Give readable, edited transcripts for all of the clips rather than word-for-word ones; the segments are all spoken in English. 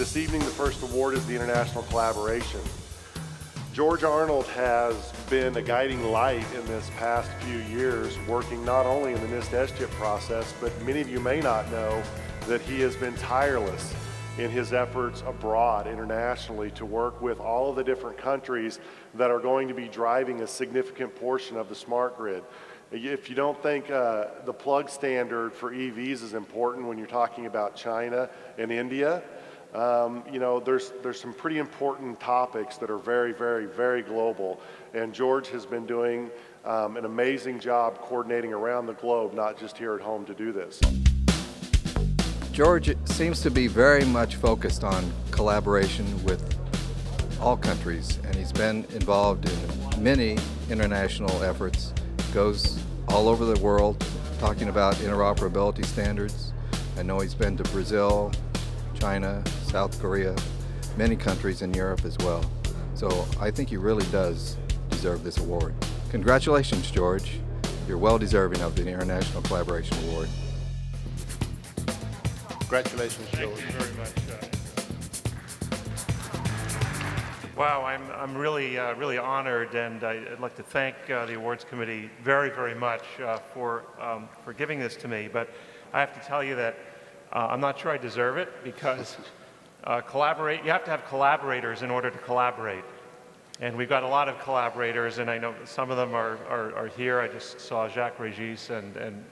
This evening, the first award is the International Collaboration. George Arnold has been a guiding light in this past few years, working not only in the NIST SGIP process, but many of you may not know that he has been tireless in his efforts abroad, internationally, to work with all of the different countries that are going to be driving a significant portion of the smart grid. If you don't think the plug standard for EVs is important when you're talking about China and India, you know, there's some pretty important topics that are very, very, very global. And George has been doing an amazing job coordinating around the globe, not just here at home, to do this. George seems to be very much focused on collaboration with all countries, and he's been involved in many international efforts, goes all over the world talking about interoperability standards. I know he's been to Brazil, China, South Korea, many countries in Europe as well. So I think he really does deserve this award. Congratulations, George. You're well deserving of the International Collaboration Award. Congratulations, George. Thank you very much. Wow, I'm really honored, and I'd like to thank the awards committee very, very much for giving this to me. But I have to tell you that I'm not sure I deserve it, because you have to have collaborators in order to collaborate. And we've got a lot of collaborators, and I know some of them are here. I just saw Jacques Régis and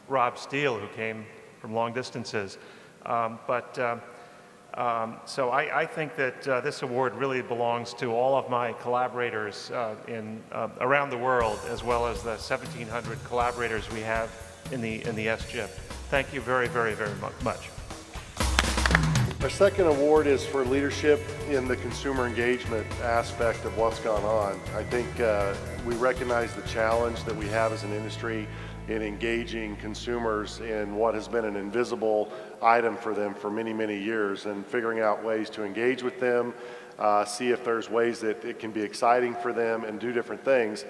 Rob Steele, who came from long distances. So I think that this award really belongs to all of my collaborators around the world, as well as the 1,700 collaborators we have in the SGIP. Thank you very, very, very much. Our second award is for leadership in the consumer engagement aspect of what's gone on. I think we recognize the challenge that we have as an industry in engaging consumers in what has been an invisible item for them for many, many years, and figuring out ways to engage with them, see if there's ways that it can be exciting for them and do different things.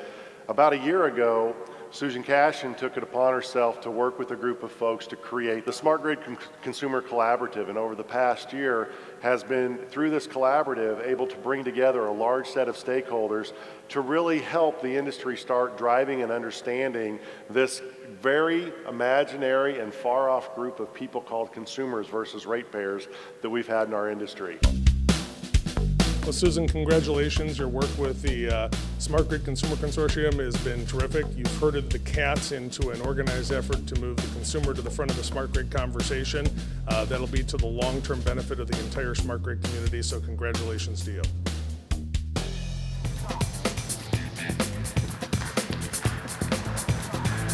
About a year ago, Susan Cashin took it upon herself to work with a group of folks to create the Smart Grid Consumer Collaborative, and over the past year has been, through this collaborative, able to bring together a large set of stakeholders to really help the industry start driving and understanding this very imaginary and far-off group of people called consumers versus ratepayers that we've had in our industry. Well, Susan, congratulations. Your work with the Smart Grid Consumer Consortium has been terrific. You've herded the cats into an organized effort to move the consumer to the front of the smart grid conversation. That'll be to the long-term benefit of the entire smart grid community, so congratulations to you.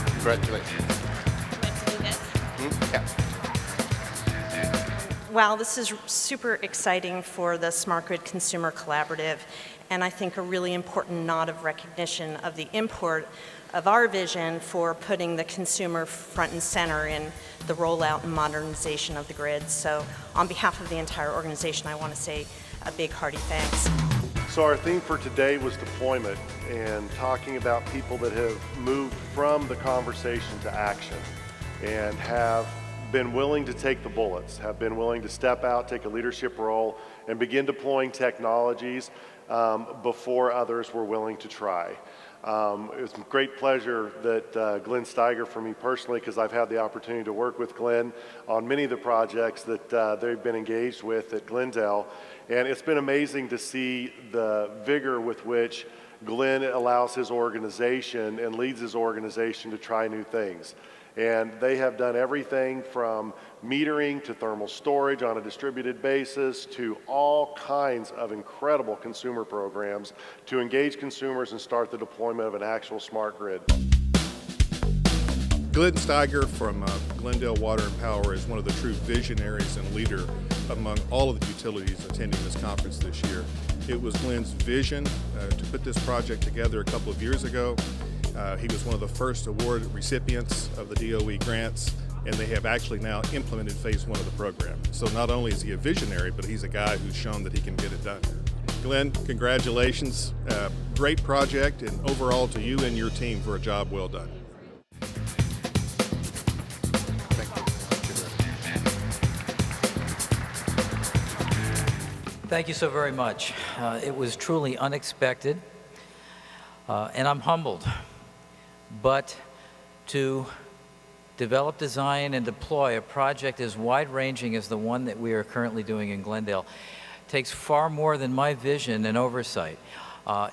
Congratulations. Yeah. Wow, this is super exciting for the Smart Grid Consumer Collaborative, and I think a really important nod of recognition of the import of our vision for putting the consumer front and center in the rollout and modernization of the grid. So on behalf of the entire organization, I want to say a big hearty thanks. So our theme for today was deployment, and talking about people that have moved from the conversation to action and have been willing to take the bullets, have been willing to step out, take a leadership role, and begin deploying technologies before others were willing to try. It was a great pleasure that Glenn Steiger, for me personally, because I've had the opportunity to work with Glenn on many of the projects that they've been engaged with at Glendale, and it's been amazing to see the vigor with which Glenn allows his organization and leads his organization to try new things. And they have done everything from metering to thermal storage on a distributed basis to all kinds of incredible consumer programs to engage consumers and start the deployment of an actual smart grid. Glenn Steiger from Glendale Water and Power is one of the true visionaries and leader among all of the utilities attending this conference this year. It was Glenn's vision to put this project together a couple of years ago. He was one of the first award recipients of the DOE grants, and they have actually now implemented phase 1 of the program. So not only is he a visionary, but he's a guy who's shown that he can get it done. Glenn, congratulations. Great project, and overall to you and your team for a job well done. Thank you so very much. It was truly unexpected, and I'm humbled. But to develop, design, and deploy a project as wide-ranging as the one that we are currently doing in Glendale takes far more than my vision and oversight.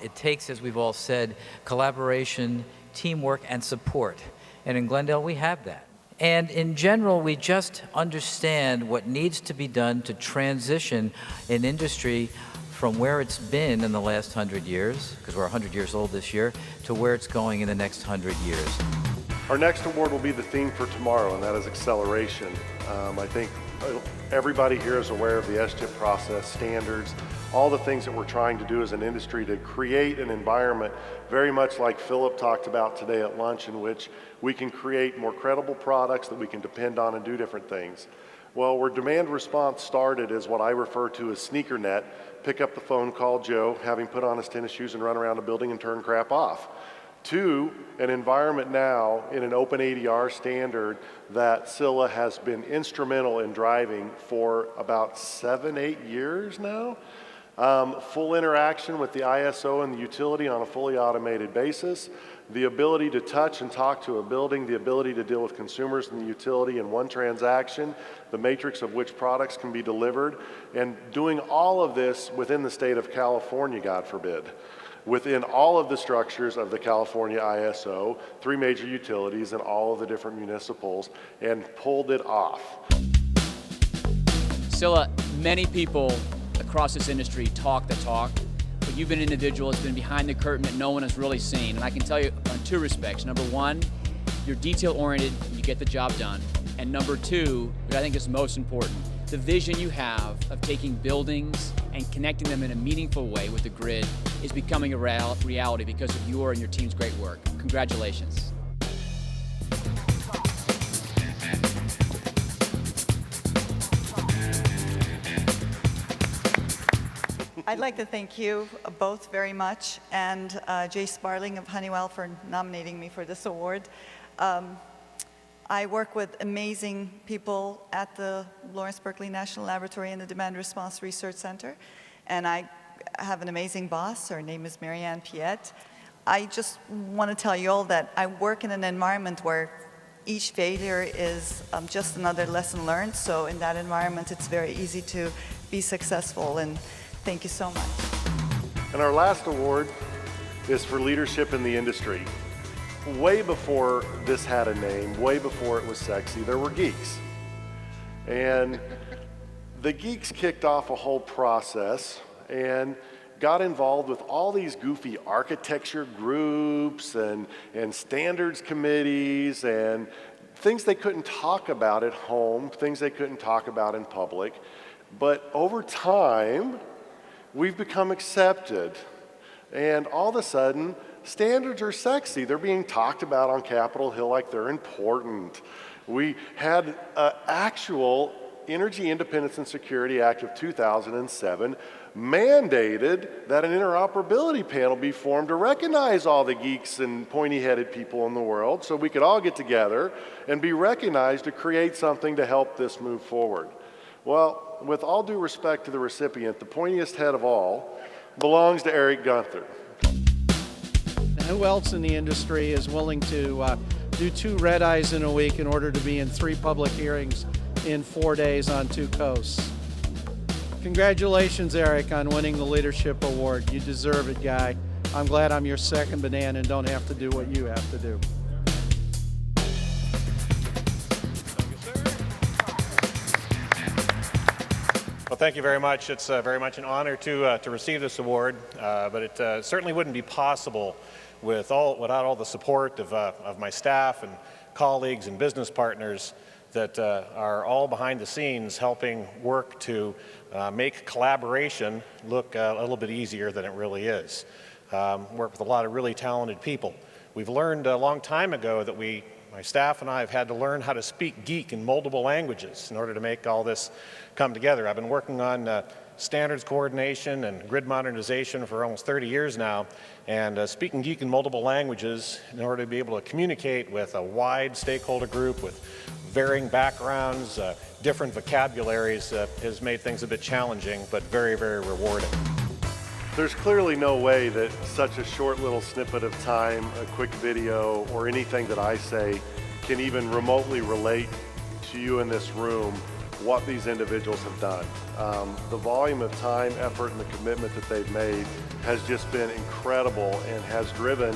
It takes, as we've all said, collaboration, teamwork, and support. And in Glendale, we have that. And in general, we just understand what needs to be done to transition an industry from where it's been in the last 100 years, because we're 100 years old this year, to where it's going in the next 100 years. Our next award will be the theme for tomorrow, and that is acceleration. I think everybody here is aware of the SGIP process, standards, all the things that we're trying to do as an industry to create an environment very much like Philip talked about today at lunch, in which we can create more credible products that we can depend on and do different things. Well, where demand response started is what I refer to as sneaker net. Pick up the phone, call Joe, have him put on his tennis shoes and run around a building and turn crap off. To an environment now in an open ADR standard that Scylla has been instrumental in driving for about 7-8 years now. Full interaction with the ISO and the utility on a fully automated basis. The ability to touch and talk to a building, the ability to deal with consumers and the utility in one transaction, the matrix of which products can be delivered, and doing all of this within the state of California, God forbid. Within all of the structures of the California ISO, 3 major utilities and all of the different municipals, and pulled it off. Scylla, many people across this industry talk the talk, but you've been an individual that's been behind the curtain that no one has really seen. And I can tell you on 2 respects. Number 1, you're detail-oriented, you get the job done. And number 2, what I think is most important, the vision you have of taking buildings and connecting them in a meaningful way with the grid is becoming a reality because of your and your team's great work. Congratulations. I'd like to thank you both very much, and Jay Sparling of Honeywell for nominating me for this award. I work with amazing people at the Lawrence Berkeley National Laboratory and the Demand Response Research Center, and I have an amazing boss. Her name is Marianne Piet. I just want to tell you all that I work in an environment where each failure is just another lesson learned, so in that environment it's very easy to be successful, and thank you so much. And our last award is for leadership in the industry. Way before this had a name, way before it was sexy, there were geeks. And the geeks kicked off a whole process and got involved with all these goofy architecture groups and standards committees and things they couldn't talk about at home, things they couldn't talk about in public. But over time, we've become accepted. And all of a sudden, standards are sexy. They're being talked about on Capitol Hill like they're important. We had an actual Energy Independence and Security Act of 2007 mandated that an interoperability panel be formed to recognize all the geeks and pointy-headed people in the world so we could all get together and be recognized to create something to help this move forward. Well, with all due respect to the recipient, the pointiest head of all belongs to Eric Gunther. Who else in the industry is willing to do 2 red eyes in a week in order to be in 3 public hearings in 4 days on 2 coasts? Congratulations, Eric, on winning the Leadership Award. You deserve it, guy. I'm glad I'm your second banana and don't have to do what you have to do. Well, thank you very much. It's very much an honor to receive this award, but it certainly wouldn't be possible without all the support of my staff and colleagues and business partners that are all behind the scenes helping work to make collaboration look a little bit easier than it really is. Work with a lot of really talented people. We've learned a long time ago that my staff and I have had to learn how to speak geek in multiple languages in order to make all this come together. I've been working on standards coordination and grid modernization for almost 30 years now, and speaking geek in multiple languages in order to be able to communicate with a wide stakeholder group with varying backgrounds, different vocabularies has made things a bit challenging, but very, very rewarding. There's clearly no way that such a short little snippet of time, a quick video, or anything that I say can even remotely relate to you in this room what these individuals have done. The volume of time, effort, and the commitment that they've made has just been incredible and has driven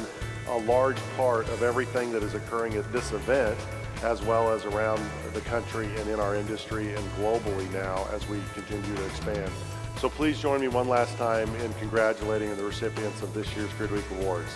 a large part of everything that is occurring at this event, as well as around the country and in our industry and globally now as we continue to expand. So please join me one last time in congratulating the recipients of this year's GridWeek Awards.